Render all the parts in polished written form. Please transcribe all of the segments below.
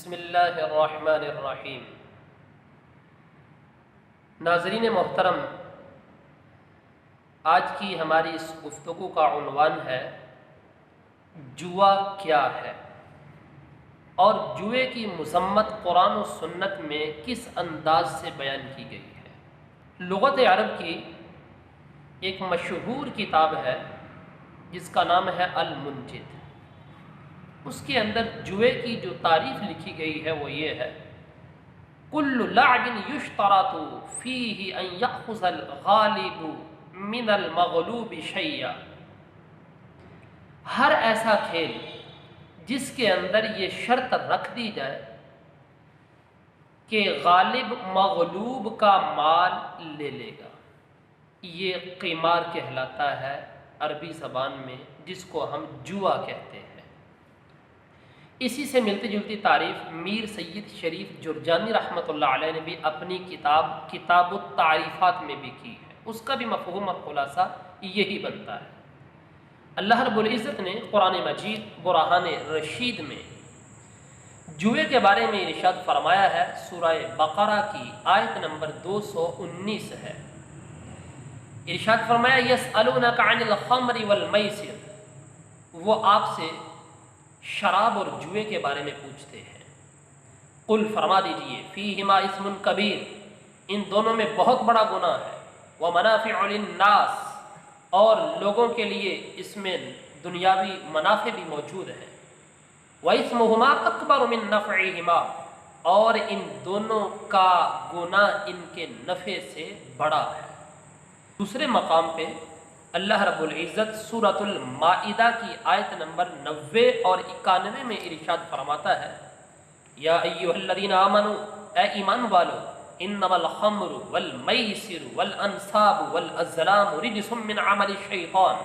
بسم اللہ الرحمن الرحیم۔ ناظرین محترم، آج کی ہماری اس گفتگو کا عنوان ہے جوا کیا ہے، اور جوئے کی مذمت قرآن و سنت میں کس انداز سے بیان کی گئی ہے۔ لغت عرب کی ایک مشہور کتاب ہے جس کا نام ہے المنجد۔ اس کے اندر جوئے کی جو تعریف لکھی گئی ہے وہ یہ ہے: کل لعب یشترط فیہ ان یأخذ الغالب من المغلوب شیئا، ہر ایسا کھیل جس کے اندر یہ شرط رکھ دی جائے کہ غالب مغلوب کا مال لے لے گا، یہ قمار کہلاتا ہے عربی زبان میں، جس کو ہم جوا کہتے ہیں۔ اسی سے ملتی جلتی تعریف میر سید شریف جرجانی رحمۃ اللہ علیہ نے بھی اپنی کتاب التعریفات میں بھی کی ہے۔ اس کا بھی مفہوم اور خلاصہ یہی بنتا ہے۔ اللہ رب العزت نے قرآن مجید برہان رشید میں جوئے کے بارے میں ارشاد فرمایا ہے۔ سورہ بقرہ کی آیت نمبر 219 ہے۔ ارشاد فرمایا: یسألونک عن الخمر والمیسر، وہ آپ سے شراب اور جوئے کے بارے میں پوچھتے ہیں۔ قل، فرما دیجئے، فیہما اسم کبیر، ان دونوں میں بہت بڑا گناہ ہے، ومنافع للناس، اور لوگوں کے لیے اس میں دنیاوی منافع بھی موجود ہیں، واسمہما اکبر من نفعہما، اور ان دونوں کا گناہ ان کے نفع سے بڑا ہے۔ دوسرے مقام پہ اللہ رب العزت سورۃ المائدہ کی آیت نمبر 90 اور 91 میں ارشاد فرماتا ہے: یا ایھا الذین آمنوا، اے ایمان والو، انما الخمر والمیسر والانصاب والازلام رجس من عمل الشیطان،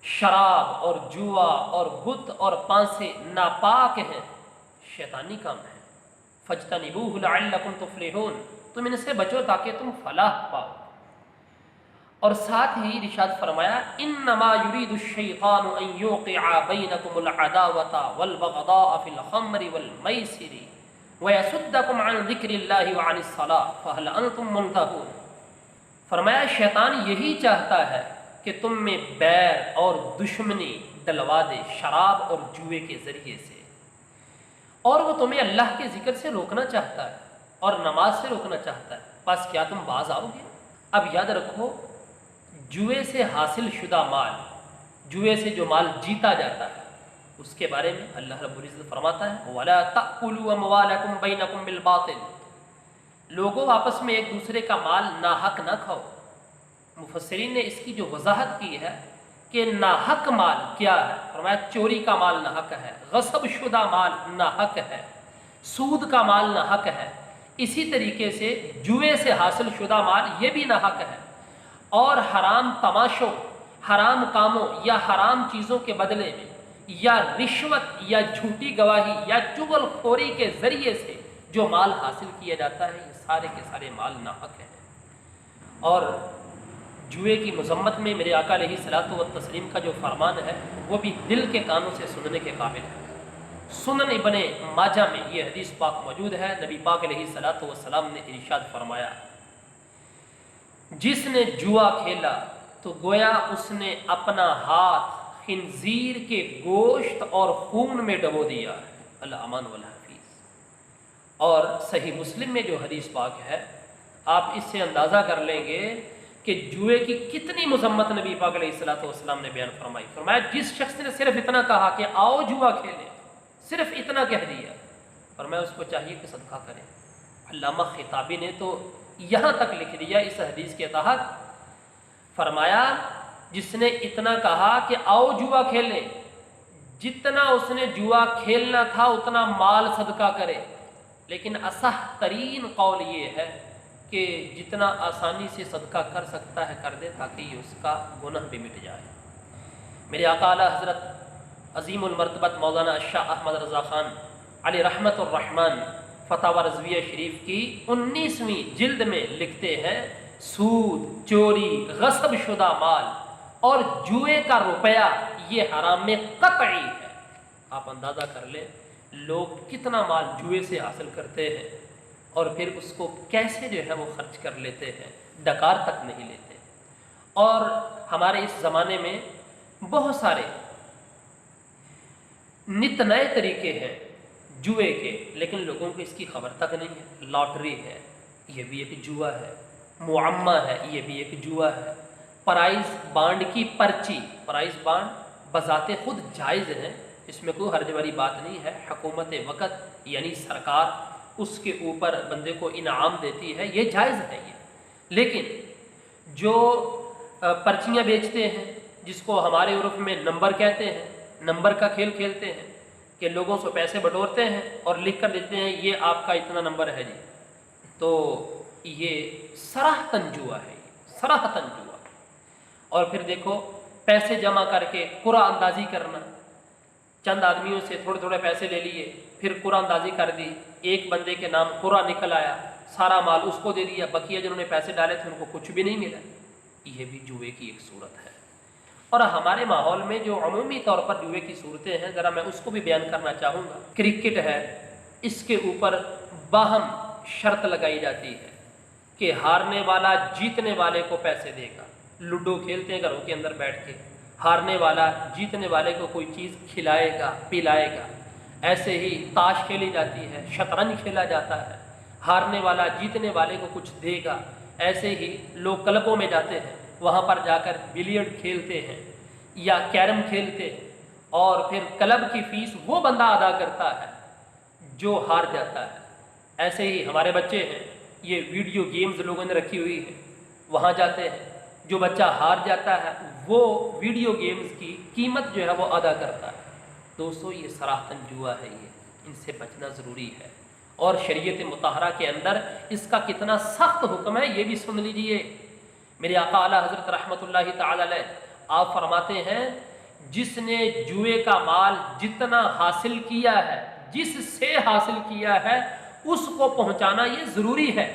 شراب اور جوا اور بت اور پانسے ناپاک ہیں، شیطانی کام ہے۔ فاجتنبوہ لعلکم تفلحون، تم ان سے بچو تاکہ تم فلاح پاؤ۔ اور ساتھ ہی ارشاد فرمایا: انما یرید الشیطان ان یوقع بینکم العداوۃ والبغضاء فی الخمر والمیسر ویصدکم عن ذکر اللہ وعن الصلاۃ فہل انتم منتہون۔ فرمایا شیطان یہی چاہتا ہے کہ تم میں بیر اور دشمنی ڈلوا دے شراب اور جوئے کے ذریعے سے، اور وہ تمہیں اللہ کے ذکر سے روکنا چاہتا ہے اور نماز سے روکنا چاہتا ہے، بس کیا تم باز آؤ گے؟ اب یاد رکھو، جوئے سے حاصل شدہ مال، جوئے سے جو مال جیتا جاتا ہے، اس کے بارے میں اللہ رب العزت فرماتا ہے: وَلَا تَأْكُلُوا أَمْوَالَكُمْ بَيْنَكُمْ بِالْبَاطِلِ، لوگوں آپس میں ایک دوسرے کا مال ناحق نہ کھاؤ۔ مفسرین نے اس کی جو وضاحت کی ہے کہ ناحق مال کیا ہے، فرمایا چوری کا مال ناحق ہے، غصب شدہ مال ناحق ہے، سود کا مال ناحق ہے، اسی طریقے سے جوئے سے حاصل شدہ مال یہ بھی ناحق ہے، اور حرام تماشوں، حرام کاموں یا حرام چیزوں کے بدلے میں یا رشوت یا جھوٹی گواہی یا چغل خوری کے ذریعے سے جو مال حاصل کیا جاتا ہے، یہ سارے کے سارے مال ناحق ہیں۔ اور جوئے کی مذمت میں میرے آقا علیہ الصلوۃ والتسلیم کا جو فرمان ہے وہ بھی دل کے کانوں سے سننے کے قابل ہے۔ سنن ابن ماجہ میں یہ حدیث پاک موجود ہے۔ نبی پاک علیہ الصلوۃ والسلام نے ارشاد فرمایا: جس نے جوا کھیلا تو گویا اس نے اپنا ہاتھ خنزیر کے گوشت اور خون میں ڈبو دیا ہے، الامان والحفیظ۔ اور صحیح مسلم میں جو حدیث پاک ہے، آپ اس سے اندازہ کر لیں گے کہ جوئے کی کتنی مذمت نبی پاک علیہ الصلوۃ والسلام نے بیان فرمائی۔ فرمایا جس شخص نے صرف اتنا کہا کہ آؤ جوا کھیلیں، صرف اتنا کہہ دیا، فرمایا اس کو چاہیے کہ صدقہ کرے۔ علامہ خطابی نے تو یہاں تک لکھ دیا اس حدیث کے تحت، فرمایا جس نے اتنا کہا کہ آؤ جوا کھیلیں، جتنا اس نے جوا کھیلنا تھا اتنا مال صدقہ کرے، لیکن اصح ترین قول یہ ہے کہ جتنا آسانی سے صدقہ کر سکتا ہے کر دے، تاکہ یہ اس کا گناہ بھی مٹ جائے۔ میرے آقا اعلیٰ حضرت عظیم المرتبت مولانا الشاہ احمد رضا خان علیہ رحمت الرحمن فتاوی رضویہ شریف کی 19ویں جلد میں لکھتے ہیں: سود، چوری، غصب شدہ مال اور جوئے کا روپیہ یہ حرام میں قطعی ہے۔ آپ اندازہ کر لیں لوگ کتنا مال جوئے سے حاصل کرتے ہیں اور پھر اس کو کیسے جو ہے وہ خرچ کر لیتے ہیں، ڈکار تک نہیں لیتے۔ اور ہمارے اس زمانے میں بہت سارے نت نئے طریقے ہیں جوئے کے، لیکن لوگوں کو اس کی خبر تک نہیں ہے۔ لاٹری ہے، یہ بھی ایک جوا ہے، معمہ ہے، یہ بھی ایک جوا ہے، پرائز بانڈ کی پرچی، پرائز بانڈ بذات خود جائز ہے، اس میں کوئی حرج والی بات نہیں ہے۔ حکومت وقت یعنی سرکار اس کے اوپر بندے کو انعام دیتی ہے، یہ جائز ہے یہ۔ لیکن جو پرچیاں بیچتے ہیں، جس کو ہمارے عرف میں نمبر کہتے ہیں، نمبر کا کھیل کھیلتے ہیں کہ لوگوں سے پیسے بٹورتے ہیں اور لکھ کر دیتے ہیں یہ آپ کا اتنا نمبر ہے جی، تو یہ صراحتاً جوا ہے، صراحتاً جوا۔ اور پھر دیکھو پیسے جمع کر کے قرعہ اندازی کرنا، چند آدمیوں سے تھوڑے تھوڑے پیسے لے لیے، پھر قرعہ اندازی کر دی، ایک بندے کے نام قرعہ نکل آیا، سارا مال اس کو دے دیا، بقیہ جنہوں نے پیسے ڈالے تھے ان کو کچھ بھی نہیں ملا۔ یہ بھی جوئے کی ایک صورت ہے۔ اور ہمارے ماحول میں جو عمومی طور پر جوئے کی صورتیں ہیں، ذرا میں اس کو بھی بیان کرنا چاہوں گا۔ کرکٹ ہے، اس کے اوپر باہم شرط لگائی جاتی ہے کہ ہارنے والا جیتنے والے کو پیسے دے گا۔ لوڈو کھیلتے ہیں گھروں کے اندر بیٹھ کے، ہارنے والا جیتنے والے کو کوئی چیز کھلائے گا، پلائے گا۔ ایسے ہی تاش کھیلی جاتی ہے، شطرنج کھیلا جاتا ہے، ہارنے والا جیتنے والے کو کچھ دے گا۔ ایسے ہی لوگ کلبوں میں جاتے ہیں، وہاں پر جا کر بلیئرڈ کھیلتے ہیں یا کیرم کھیلتے ہیں، اور پھر کلب کی فیس وہ بندہ ادا کرتا ہے جو ہار جاتا ہے۔ ایسے ہی ہمارے بچے ہیں، یہ ویڈیو گیمز لوگوں نے رکھی ہوئی ہے، وہاں جاتے ہیں، جو بچہ ہار جاتا ہے وہ ویڈیو گیمز کی قیمت جو ہے وہ ادا کرتا ہے۔ دوستو یہ صراحتاً جوا ہے، یہ ان سے بچنا ضروری ہے۔ اور شریعت مطہرہ کے اندر اس کا کتنا سخت حکم ہے یہ بھی سن لیجئے۔ میرے آقا اعلیٰ حضرت رحمۃ اللہ تعالی علیہ آپ فرماتے ہیں جس نے جوئے کا مال جتنا حاصل کیا ہے، جس سے حاصل کیا ہے اس کو پہنچانا یہ ضروری ہے۔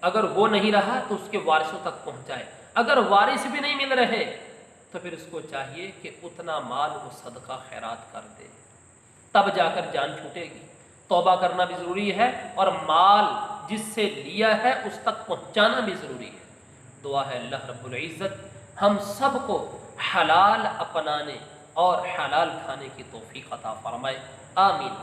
اگر وہ نہیں رہا تو اس کے وارثوں تک پہنچائے، اگر وارث بھی نہیں مل رہے تو پھر اس کو چاہیے کہ اتنا مال وہ صدقہ خیرات کر دے، تب جا کر جان چھوٹے گی۔ توبہ کرنا بھی ضروری ہے اور مال جس سے لیا ہے اس تک پہنچانا بھی ضروری ہے۔ دعا ہے اللہ رب العزت ہم سب کو حلال اپنانے اور حلال کھانے کی توفیق عطا فرمائے، آمین۔